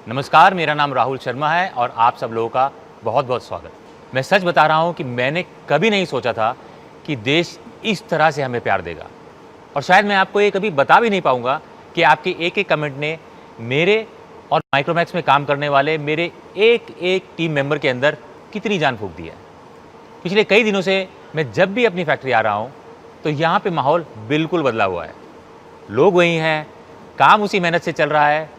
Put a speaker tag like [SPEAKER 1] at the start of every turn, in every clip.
[SPEAKER 1] नमस्कार, मेरा नाम राहुल शर्मा है और आप सब लोगों का बहुत बहुत स्वागत। मैं सच बता रहा हूँ कि मैंने कभी नहीं सोचा था कि देश इस तरह से हमें प्यार देगा और शायद मैं आपको ये कभी बता भी नहीं पाऊँगा कि आपके एक एक कमेंट ने मेरे और माइक्रोमैक्स में काम करने वाले मेरे एक एक टीम मेंबर के अंदर कितनी जान फूँक दी है। पिछले कई दिनों से मैं जब भी अपनी फैक्ट्री आ रहा हूँ तो यहाँ पे माहौल बिल्कुल बदला हुआ है। लोग वही हैं, काम उसी मेहनत से चल रहा है,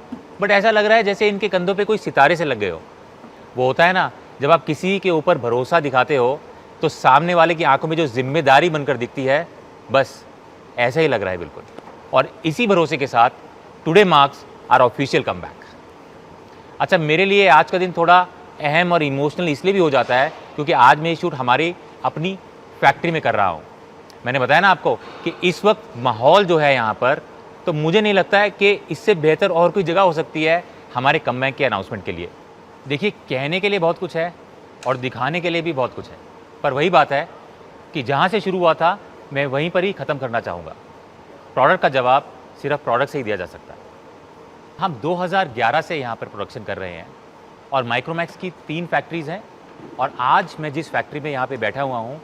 [SPEAKER 1] बट ऐसा लग रहा है जैसे इनके कंधों पे कोई सितारे से लग गए हो। वो होता है ना, जब आप किसी के ऊपर भरोसा दिखाते हो तो सामने वाले की आंखों में जो जिम्मेदारी बनकर दिखती है, बस ऐसा ही लग रहा है बिल्कुल। और इसी भरोसे के साथ today marks our official comeback. अच्छा, मेरे लिए आज का दिन थोड़ा अहम और इमोशनल इसलिए भी हो जाता है क्योंकि आज मैं ये शूट हमारी अपनी फैक्ट्री में कर रहा हूँ। मैंने बताया ना आपको कि इस वक्त माहौल जो है यहाँ पर, तो मुझे नहीं लगता है कि इससे बेहतर और कोई जगह हो सकती है हमारे कमबैक के अनाउंसमेंट के लिए। देखिए, कहने के लिए बहुत कुछ है और दिखाने के लिए भी बहुत कुछ है, पर वही बात है कि जहाँ से शुरू हुआ था मैं वहीं पर ही ख़त्म करना चाहूँगा। प्रोडक्ट का जवाब सिर्फ प्रोडक्ट से ही दिया जा सकता है। हम 2011 से यहाँ पर प्रोडक्शन कर रहे हैं और माइक्रोमैक्स की 3 फैक्ट्रीज़ हैं और आज मैं जिस फैक्ट्री में यहाँ पे बैठा हुआ हूँ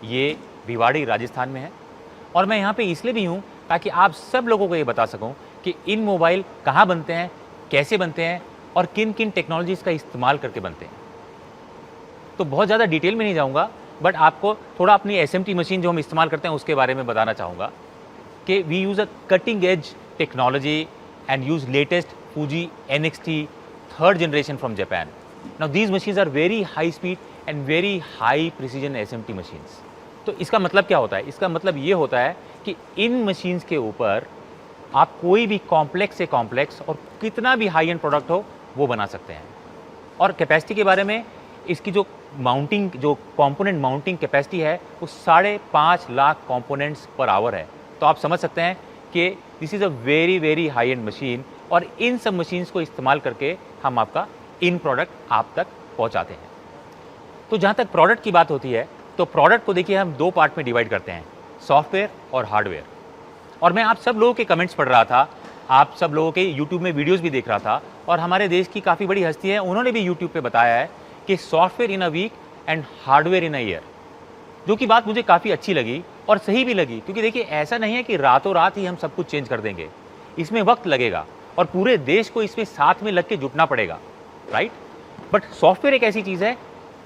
[SPEAKER 1] ये भिवाड़ी राजस्थान में है। और मैं यहाँ पे इसलिए भी हूँ ताकि आप सब लोगों को ये बता सकूँ कि इन मोबाइल कहाँ बनते हैं, कैसे बनते हैं और किन किन टेक्नोलॉजीज़ का इस्तेमाल करके बनते हैं। तो बहुत ज़्यादा डिटेल में नहीं जाऊँगा, बट आपको थोड़ा अपनी SMT मशीन जो हम इस्तेमाल करते हैं उसके बारे में बताना चाहूँगा कि we use a cutting edge technology and use latest Fuji NXT 3rd generation from Japan. Now these machines are very high speed and very high precision SMT machines. तो इसका मतलब क्या होता है? इसका मतलब ये होता है कि इन मशीन्स के ऊपर आप कोई भी कॉम्प्लेक्स से कॉम्प्लेक्स और कितना भी हाई एंड प्रोडक्ट हो वो बना सकते हैं। और कैपेसिटी के बारे में, इसकी जो माउंटिंग, जो कंपोनेंट माउंटिंग कैपेसिटी है वो 5.5 लाख कंपोनेंट्स पर आवर है। तो आप समझ सकते हैं कि this is a very very high and machine और इन सब मशीन्स को इस्तेमाल करके हम आपका इन प्रोडक्ट आप तक पहुंचाते हैं। तो जहाँ तक प्रोडक्ट की बात होती है तो प्रोडक्ट को देखिए हम 2 पार्ट में डिवाइड करते हैं, सॉफ्टवेयर और हार्डवेयर। और मैं आप सब लोगों के कमेंट्स पढ़ रहा था, आप सब लोगों के यूट्यूब में वीडियोज़ भी देख रहा था और हमारे देश की काफ़ी बड़ी हस्ती है, उन्होंने भी यूट्यूब पर बताया है कि software in a week and hardware in a year, जो कि बात मुझे काफ़ी अच्छी लगी और सही भी लगी। क्योंकि देखिए, ऐसा नहीं है कि रातों रात ही हम सब कुछ चेंज कर देंगे, इसमें वक्त लगेगा और पूरे देश को इसमें साथ में लग के जुटना पड़ेगा, राइट। बट सॉफ्टवेयर एक ऐसी चीज़ है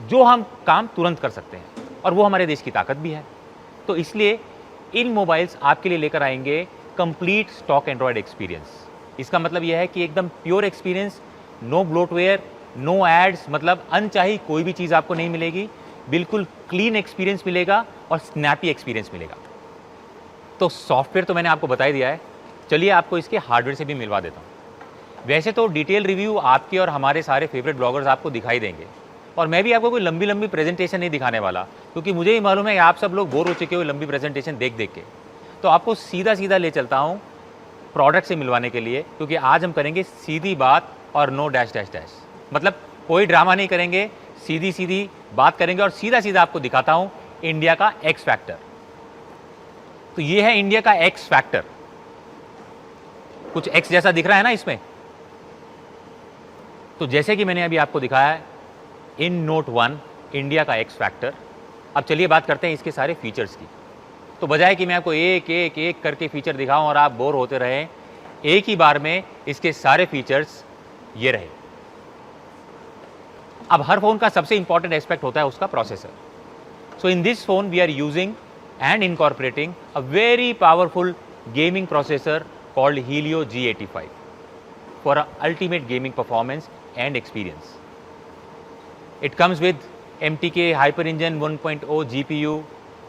[SPEAKER 1] जो हम काम तुरंत कर सकते हैं और वो हमारे देश की ताकत भी है। तो इसलिए इन मोबाइल्स आपके लिए लेकर आएंगे कंप्लीट स्टॉक एंड्रॉयड एक्सपीरियंस। इसका मतलब यह है कि एकदम pure experience, no bloatware, no ads, मतलब अनचाही कोई भी चीज़ आपको नहीं मिलेगी, बिल्कुल क्लीन एक्सपीरियंस मिलेगा और स्नैपी एक्सपीरियंस मिलेगा। तो सॉफ्टवेयर तो मैंने आपको बता ही दिया है, चलिए आपको इसके हार्डवेयर से भी मिलवा देता हूँ। वैसे तो डिटेल रिव्यू आपके और हमारे सारे फेवरेट ब्लॉगर्स आपको दिखाई देंगे और मैं भी आपको कोई लंबी लंबी प्रेजेंटेशन नहीं दिखाने वाला, क्योंकि मुझे ही मालूम है कि आप सब लोग बोर हो चुके हो लंबी प्रेजेंटेशन देख देख के। तो आपको सीधा सीधा ले चलता हूँ प्रोडक्ट से मिलवाने के लिए, क्योंकि आज हम करेंगे सीधी बात और नो डैश डैश डैश, मतलब कोई ड्रामा नहीं करेंगे, सीधी सीधी बात करेंगे और सीधा सीधा आपको दिखाता हूं इंडिया का एक्स फैक्टर। तो ये है इंडिया का एक्स फैक्टर। कुछ एक्स जैसा दिख रहा है ना इसमें। तो जैसे कि मैंने अभी आपको दिखाया है, इन नोट 1 इंडिया का एक्स फैक्टर। अब चलिए बात करते हैं इसके सारे फीचर्स की। तो बजाय कि मैं आपको एक एक एक करके फीचर दिखाऊं और आप बोर होते रहें, एक ही बार में इसके सारे फीचर्स ये रहे। अब हर फोन का सबसे इंपॉर्टेंट एस्पेक्ट होता है उसका processor. So in this phone we are using and incorporating a very powerful gaming processor called Helio G85 for ultimate gaming performance and experience. It comes with MTK hyper engine 1.0 GPU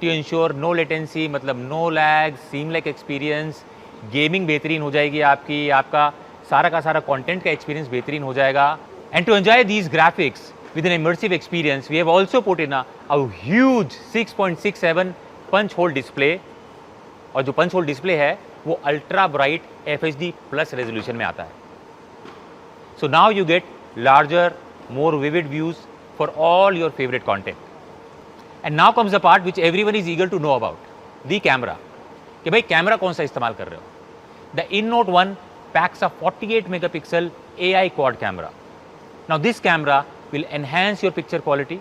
[SPEAKER 1] to ensure no latency, मतलब no lag, seamless experience. Gaming बेहतरीन हो जाएगी आपकी, आपका सारा का सारा content का एक्सपीरियंस बेहतरीन हो जाएगा। And to enjoy these graphics with an immersive experience, we have also put in a huge 6.67 punch hole display, और जो punch hole display है वो ultra bright FHD plus resolution में आता है। So now you get larger, more vivid views for all your favorite content. And now comes the part which everyone is eager to know about, the camera. कि भाई camera कौन सा इस्तेमाल कर रहे हो। The InNote 1 packs a 48 megapixel AI quad camera. Now this camera will enhance your picture quality.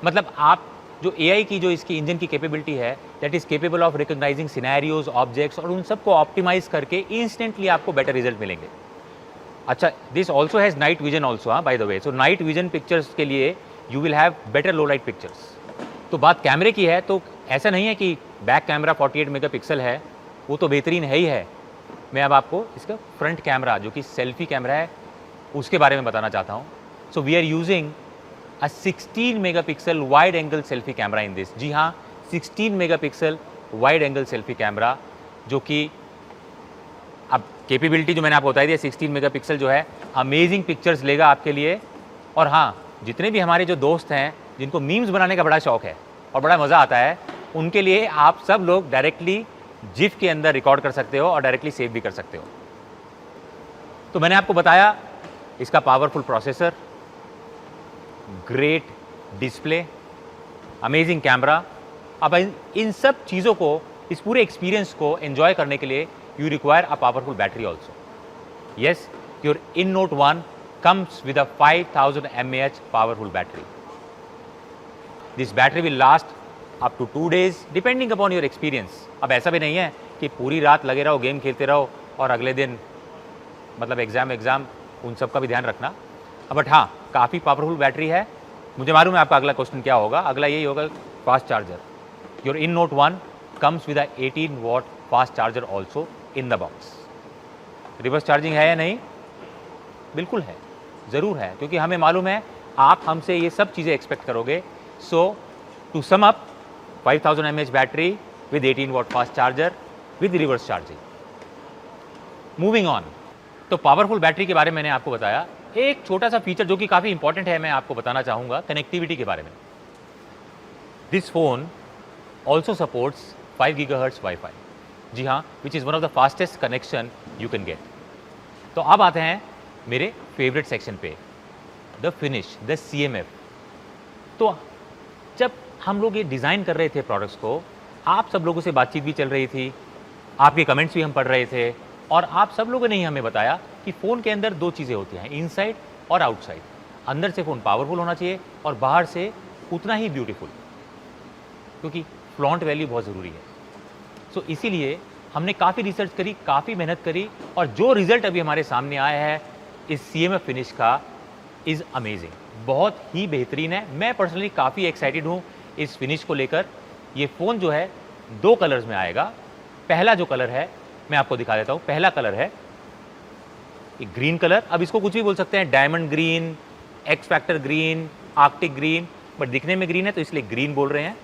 [SPEAKER 1] मतलब आप जो AI की जो इसकी इंजन की कैपेबिलिटी है, that is capable of recognising scenarios, objects, और उन सबको ऑप्टिमाइज करके इंस्टेंटली आपको बेटर रिजल्ट मिलेंगे. अच्छा, this also has night vision also, by the way. So night vision pictures के लिए you will have better low light pictures. तो बात कैमरे की है, तो ऐसा नहीं है कि बैक कैमरा 48 मेगापिक्सल है, वो तो बेहतरीन है ही है. मैं अब आपको इसका फ्रंट कैमरा जो कि सेल्फी कैमरा है उसके बारे में बताना चाहता हूँ. So we are using a 16 megapixel wide angle selfie camera in this. जी हाँ, 16 megapixel wide angle selfie camera, जो कि अब कैपेबिलिटी जो मैंने आपको बताई दी, 16 मेगापिक्सल जो है अमेजिंग पिक्चर्स लेगा आपके लिए. और हाँ, जितने भी हमारे जो दोस्त हैं जिनको मीम्स बनाने का बड़ा शौक है और बड़ा मज़ा आता है, उनके लिए आप सब लोग डायरेक्टली जिफ के अंदर रिकॉर्ड कर सकते हो और डायरेक्टली सेव भी कर सकते हो. तो मैंने आपको बताया इसका powerful processor, great display, amazing camera. अब इन सब चीज़ों को, इस पूरे एक्सपीरियंस को एंजॉय करने के लिए you require a powerful battery also. Yes, your InNote 1 comes with a 5000 mAh powerful battery. This battery will last up to 2 days depending upon your experience. अब ऐसा भी नहीं है कि पूरी रात लगे रहो, गेम खेलते रहो और अगले दिन मतलब एग्ज़ाम उन सब का भी ध्यान रखना. बट हाँ, काफ़ी पावरफुल बैटरी है. मुझे मालूम है आपका अगला क्वेश्चन क्या होगा. अगला यही होगा, fast charger. Your InNote 1 comes with a 18 watt fast charger also in the box. Reverse charging है या नहीं? बिल्कुल है, ज़रूर है, क्योंकि हमें मालूम है आप हमसे ये सब चीज़ें एक्सपेक्ट करोगे. So to sum up, 5000 mAh battery with 18 watt fast charger with reverse charging. Moving on, तो पावरफुल बैटरी के बारे में मैंने आपको बताया. एक छोटा सा फीचर जो कि काफ़ी इंपॉर्टेंट है, मैं आपको बताना चाहूँगा कनेक्टिविटी के बारे में. This phone also supports 5 GHz wifi. जी हाँ, which is one of the fastest connection you can get. तो अब आते हैं मेरे फेवरेट सेक्शन पे, द फिनिश, द CMF. तो जब हम लोग ये डिज़ाइन कर रहे थे प्रोडक्ट्स को, आप सब लोगों से बातचीत भी चल रही थी, आपके कमेंट्स भी हम पढ़ रहे थे, और आप सब लोगों ने ही हमें बताया कि फ़ोन के अंदर 2 चीज़ें होती हैं, इनसाइड और आउटसाइड. अंदर से फ़ोन पावरफुल होना चाहिए और बाहर से उतना ही ब्यूटीफुल, क्योंकि फ्लॉन्ट वैल्यू बहुत ज़रूरी है. सो इसीलिए हमने काफ़ी रिसर्च करी, काफ़ी मेहनत करी, और जो रिज़ल्ट अभी हमारे सामने आया है इस CMF फिनिश का इज़ अमेजिंग. बहुत ही बेहतरीन है. मैं पर्सनली काफ़ी एक्साइटेड हूँ इस फिनिश को लेकर. ये फ़ोन जो है 2 कलर्स में आएगा. पहला जो कलर है मैं आपको दिखा देता हूँ. पहला कलर है एक ग्रीन कलर. अब इसको कुछ भी बोल सकते हैं, diamond green, x factor green, Arctic green, but दिखने में ग्रीन है तो इसलिए ग्रीन बोल रहे हैं.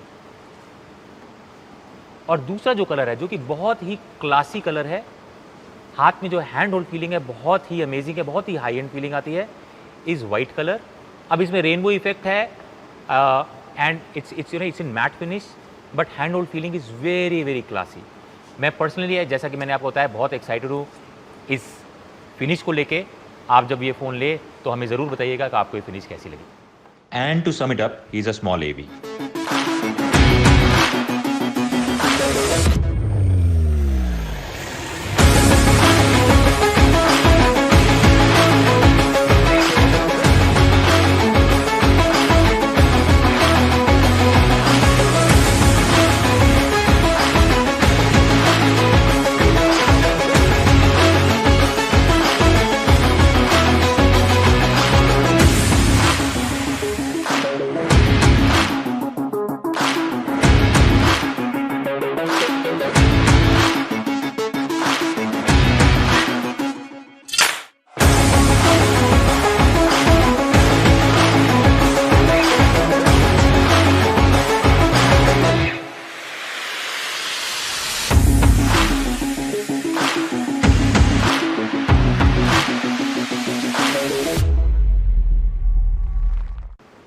[SPEAKER 1] और दूसरा जो कलर है, जो कि बहुत ही क्लासी कलर है, हाथ में जो हैंड होल्ड फीलिंग है बहुत ही अमेजिंग है, बहुत ही हाई एंड फीलिंग आती है, इज़ वाइट कलर. अब इसमें रेनबो इफेक्ट है and it's in matte finish, but hand hold feeling is very very classy. मैं पर्सनली, जैसा कि मैंने आपको बताया, बहुत एक्साइटेड हूँ इस फिनिश को लेके. आप जब ये फ़ोन ले तो हमें ज़रूर बताइएगा कि आपको ये फिनिश कैसी लगी. And to sum it up, he is a small AV.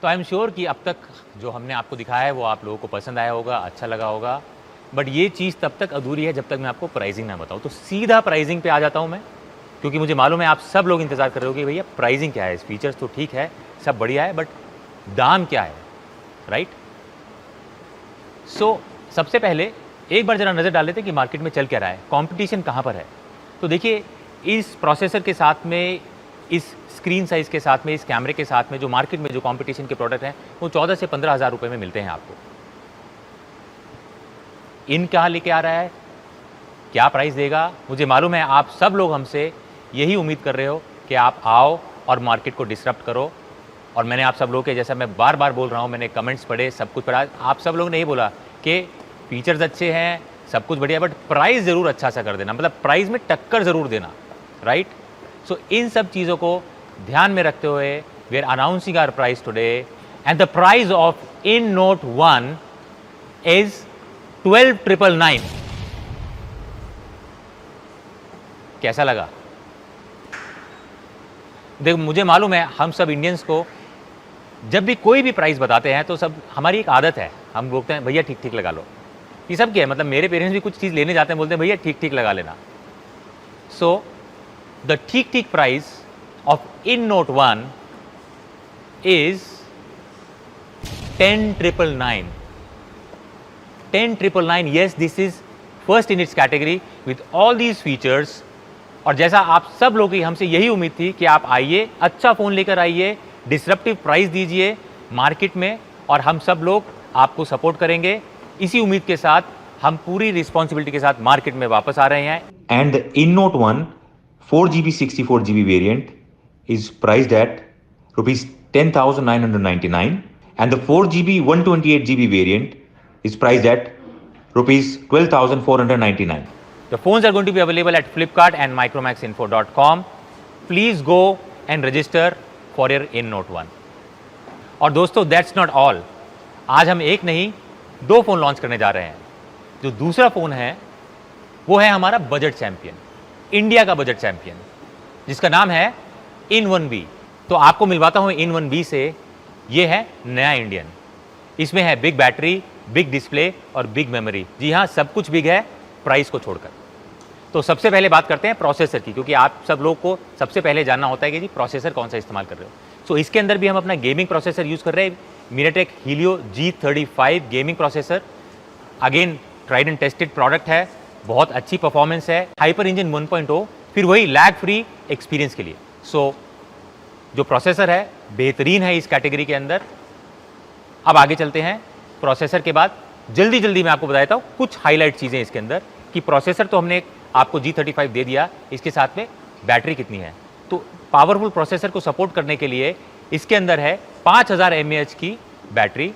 [SPEAKER 1] तो आई एम श्योर कि अब तक जो हमने आपको दिखाया है वो आप लोगों को पसंद आया होगा, अच्छा लगा होगा. बट ये चीज़ तब तक अधूरी है जब तक मैं आपको प्राइसिंग ना बताऊँ. तो सीधा प्राइसिंग पे आ जाता हूँ मैं, क्योंकि मुझे मालूम है आप सब लोग इंतज़ार कर रहे हो कि भैया प्राइसिंग क्या है. फीचर्स तो ठीक है, सब बढ़िया है, बट दाम क्या है, राइट? सो सबसे पहले एक बार ज़रा नज़र डाल लेते हैं कि मार्केट में चल क्या रहा है, कॉम्पिटिशन कहाँ पर है. तो देखिए, इस प्रोसेसर के साथ में इस स्क्रीन साइज़ के साथ में, इस कैमरे के साथ में जो मार्केट में जो कॉम्पिटिशन के प्रोडक्ट हैं, वो 14 से 15,000 रुपए में मिलते हैं आपको। इन कहाँ लेके आ रहा है, क्या प्राइस देगा, मुझे मालूम है आप सब लोग हमसे यही उम्मीद कर रहे हो कि आप आओ और मार्केट को डिसरप्ट करो। और मैंने आप सब लोगों के, जैसा मैं बार-बार बोल रहा हूँ, मैंने कमेंट्स पढ़े, सब कुछ पढ़ा, आप सब लोगों ने यही बोला कि फीचर्स अच्छे हैं, सब कुछ बढ़िया, बट प्राइस ज़रूर अच्छा सा कर देना, मतलब प्राइस में टक्कर ज़रूर देना, राइट? सो इन सब चीज़ों को ध्यान में रखते हुए we are announcing our price today, and the price of In Note 1 is 12,999। कैसा लगा? देखो, मुझे मालूम है हम सब इंडियंस को जब भी कोई भी प्राइस बताते हैं तो सब, हमारी एक आदत है, हम बोलते हैं भैया ठीक ठीक लगा लो। ये सब क्या है, मतलब मेरे पेरेंट्स भी कुछ चीज़ लेने जाते हैं, बोलते हैं भैया ठीक ठीक लगा लेना। सो द ठीक ठीक price of In Note 1 is 10,999। 10,999, yes, this is first in its category with all these features। और जैसा आप सब लोगों की हमसे यही उम्मीद थी कि आप आइए, अच्छा फ़ोन लेकर आइए, डिसरप्टिव प्राइस दीजिए मार्केट में, और हम सब लोग आपको सपोर्ट करेंगे। इसी उम्मीद के साथ हम पूरी रिस्पॉन्सिबिलिटी के साथ मार्केट में वापस आ रहे हैं।
[SPEAKER 2] And the InNote 1 4GB 64GB variant is priced at rupees 10,999, and the 4GB 128GB variant is priced at rupees 12,499.
[SPEAKER 1] The phones are going to be available at Flipkart and micromaxinfo.com. Please go and register for your InNote 1। और दोस्तों, that's not all. आज हम एक नहीं, 2 phone launch करने जा रहे हैं। जो दूसरा फ़ोन है वो है हमारा बजट चैंपियन, इंडिया का बजट चैंपियन, जिसका नाम है In1B। तो आपको मिलवाता हूं In1B से। ये है नया इंडियन। इसमें है बिग बैटरी, बिग डिस्प्ले और बिग मेमोरी। जी हाँ, सब कुछ बिग है प्राइस को छोड़कर। तो सबसे पहले बात करते हैं प्रोसेसर की, क्योंकि आप सब लोग को सबसे पहले जानना होता है कि जी प्रोसेसर कौन सा इस्तेमाल कर रहे हो। सो इसके अंदर भी हम अपना गेमिंग प्रोसेसर यूज़ कर रहे हैं, MediaTek Helio G35 gaming processor. Again tried and tested product है, बहुत अच्छी परफॉर्मेंस है, हाइपर इंजन 1.0, फिर वही लैग फ्री एक्सपीरियंस के लिए। सो जो प्रोसेसर है बेहतरीन है इस कैटेगरी के अंदर। अब आगे चलते हैं। प्रोसेसर के बाद जल्दी जल्दी मैं आपको बता देता हूँ कुछ हाईलाइट चीज़ें इसके अंदर, कि प्रोसेसर तो हमने आपको G35 दे दिया, इसके साथ में बैटरी कितनी है। तो पावरफुल प्रोसेसर को सपोर्ट करने के लिए इसके अंदर है 5000 mAh की बैटरी।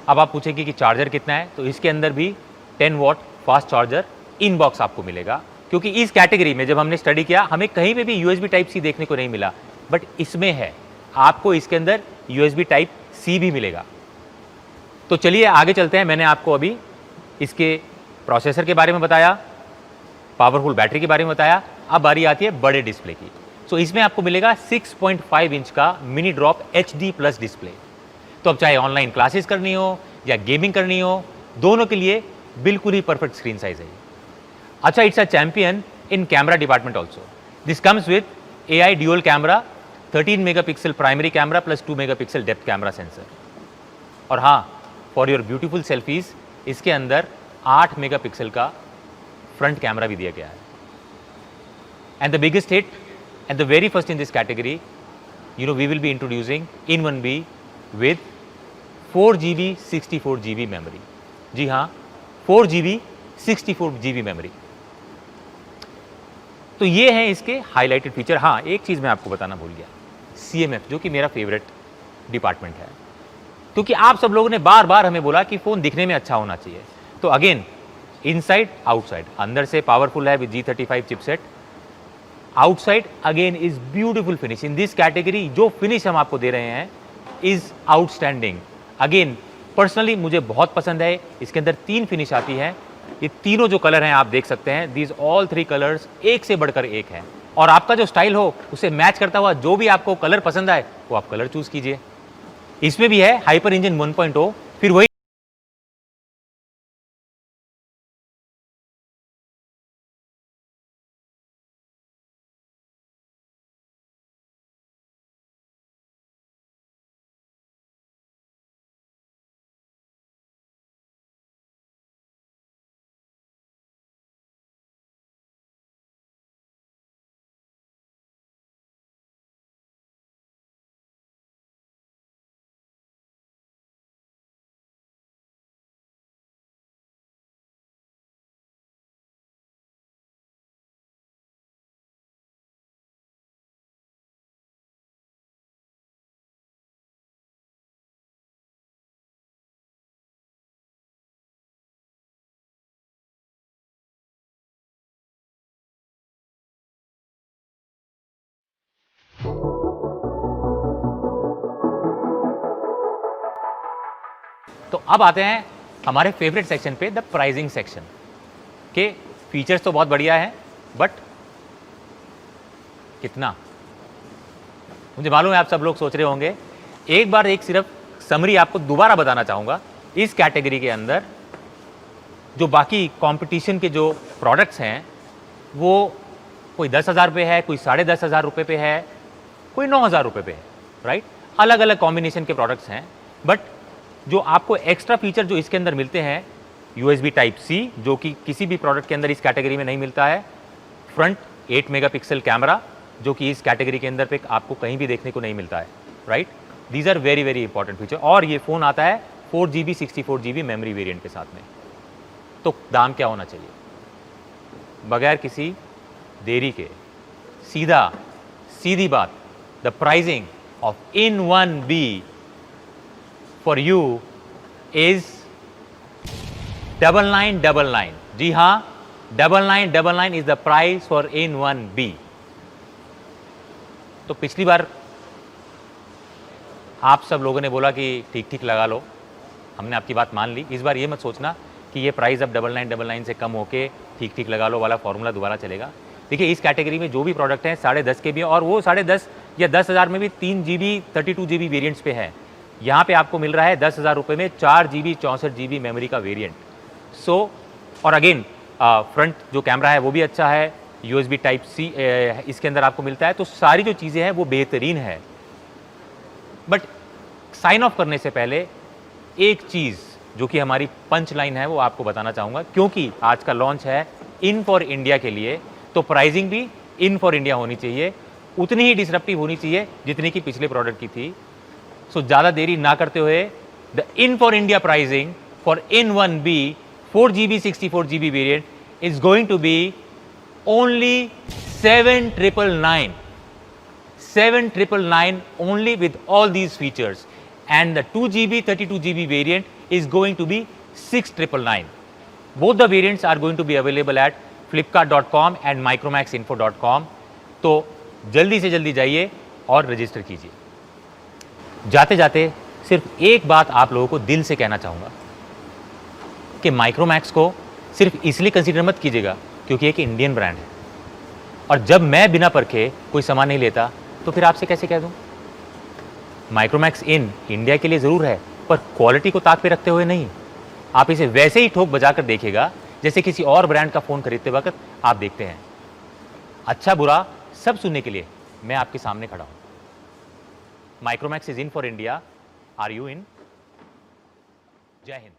[SPEAKER 1] अब आप पूछेंगे कि चार्जर कितना है, तो इसके अंदर भी 10 वॉट फास्ट चार्जर इन बॉक्स आपको मिलेगा, क्योंकि इस कैटेगरी में जब हमने स्टडी किया हमें कहीं पे भी USB टाइप सी देखने को नहीं मिला, बट इसमें है, आपको इसके अंदर USB टाइप सी भी मिलेगा। तो चलिए आगे चलते हैं। मैंने आपको अभी इसके प्रोसेसर के बारे में बताया, पावरफुल बैटरी के बारे में बताया, अब बारी आती है बड़े डिस्प्ले की। सो इसमें आपको मिलेगा 6.5 इंच का mini drop HD plus display. तो अब चाहे ऑनलाइन क्लासेस करनी हो या गेमिंग करनी हो, दोनों के लिए बिल्कुल ही परफेक्ट स्क्रीन साइज है। अच्छा, it's a champion in camera department also. This comes with AI dual camera, 13 megapixel primary camera plus 2 megapixel depth camera sensor. और हाँ, फॉर योर ब्यूटीफुल सेल्फीज इसके अंदर 8 मेगापिक्सल का फ्रंट कैमरा भी दिया गया है। And the biggest hit and the very first in this category, we will be introducing In1B with 4GB 64GB memory. जी हाँ, 4GB 64GB मेमोरी। तो ये है इसके हाईलाइटेड फीचर। हाँ, एक चीज़ मैं आपको बताना भूल गया, CMF, जो कि मेरा फेवरेट डिपार्टमेंट है, क्योंकि आप सब लोगों ने बार बार हमें बोला कि फ़ोन दिखने में अच्छा होना चाहिए। तो अगेन, इनसाइड आउटसाइड, अंदर से पावरफुल है with G35 chipset, outside again is beautiful finish. In this category जो फिनिश हम आपको दे रहे हैं इज आउटस्टैंडिंग। अगेन पर्सनली मुझे बहुत पसंद है। इसके अंदर 3 फिनिश आती है, ये तीनों जो कलर हैं आप देख सकते हैं, दीज ऑल 3 कलर्स एक से बढ़कर एक हैं। और आपका जो स्टाइल हो उसे मैच करता हुआ जो भी आपको कलर पसंद आए वो आप कलर चूज कीजिए। इसमें भी है हाइपर इंजन 1.0, फिर वही तो अब आते हैं हमारे फेवरेट सेक्शन पे, द प्राइसिंग सेक्शन के। फीचर्स तो बहुत बढ़िया है, बट कितना? मुझे मालूम है आप सब लोग सोच रहे होंगे। एक बार एक सिर्फ समरी आपको दोबारा बताना चाहूँगा। इस कैटेगरी के अंदर जो बाकी कंपटीशन के जो प्रोडक्ट्स हैं वो कोई 10,000 पे है, कोई 10,500 रुपये पे है, कोई 9,000 रुपये पे है, राइट? अलग अलग कॉम्बिनेशन के प्रोडक्ट्स हैं। बट जो आपको एक्स्ट्रा फीचर जो इसके अंदर मिलते हैं, USB Type-C, जो कि किसी भी प्रोडक्ट के अंदर इस कैटेगरी में नहीं मिलता है। फ्रंट 8 मेगापिक्सल कैमरा, जो कि इस कैटेगरी के अंदर पे आपको कहीं भी देखने को नहीं मिलता है, right? These are very very important feature. और ये फ़ोन आता है 4GB 64GB मेमोरी वेरिएंट के साथ में। तो दाम क्या होना चाहिए? बगैर किसी देरी के सीधी बात, the pricing of In1B for you is 9999। जी हाँ, 9999 is the price for In1B। तो पिछली बार आप सब लोगों ने बोला कि ठीक ठीक लगा लो, हमने आपकी बात मान ली। इस बार ये मत सोचना कि ये प्राइस अब 9999 से कम होके ठीक ठीक लगा लो वाला फॉर्मूला दोबारा चलेगा। देखिए, इस कैटेगरी में जो भी प्रोडक्ट हैं 10.5 के भी, और वो 10.5 या 10,000 में भी 3GB 32GB वेरिएंट्स पे है। यहाँ पे आपको मिल रहा है 10,000 रुपये में 4GB 64GB मेमोरी का वेरिएंट। सो और अगेन फ्रंट जो कैमरा है वो भी अच्छा है, USB Type-C इसके अंदर आपको मिलता है। तो सारी जो चीज़ें हैं वो बेहतरीन है। बट साइन ऑफ करने से पहले एक चीज़ जो कि हमारी पंच लाइन है वो आपको बताना चाहूँगा, क्योंकि आज का लॉन्च है इन फॉर इंडिया के लिए, तो प्राइसिंग भी इन फॉर इंडिया होनी चाहिए, उतनी ही डिसरप्टिव होनी चाहिए जितनी कि पिछले प्रोडक्ट की थी। सो ज़्यादा देरी ना करते हुए, the in for India pricing for In1B 4GB 64GB variant is going to be only 7,999 only with all these features, and the 2GB 32GB variant is going to be 6,999. Both the variants are going to be available at flipkart.com and micromaxinfo.com. तो जल्दी से जल्दी जाइए और register कीजिए। जाते जाते सिर्फ एक बात आप लोगों को दिल से कहना चाहूँगा कि माइक्रोमैक्स को सिर्फ इसलिए कंसीडर मत कीजिएगा क्योंकि एक इंडियन ब्रांड है, और जब मैं बिना परखे कोई सामान नहीं लेता तो फिर आपसे कैसे कह दूं? माइक्रोमैक्स इन इंडिया के लिए ज़रूर है, पर क्वालिटी को ताक पे रखते हुए नहीं। आप इसे वैसे ही ठोक बजाकर देखिएगा जैसे किसी और ब्रांड का फ़ोन खरीदते वक्त आप देखते हैं। अच्छा बुरा सब सुनने के लिए मैं आपके सामने खड़ा हूं। Micromax is in for India. Are you in? Jai Hind.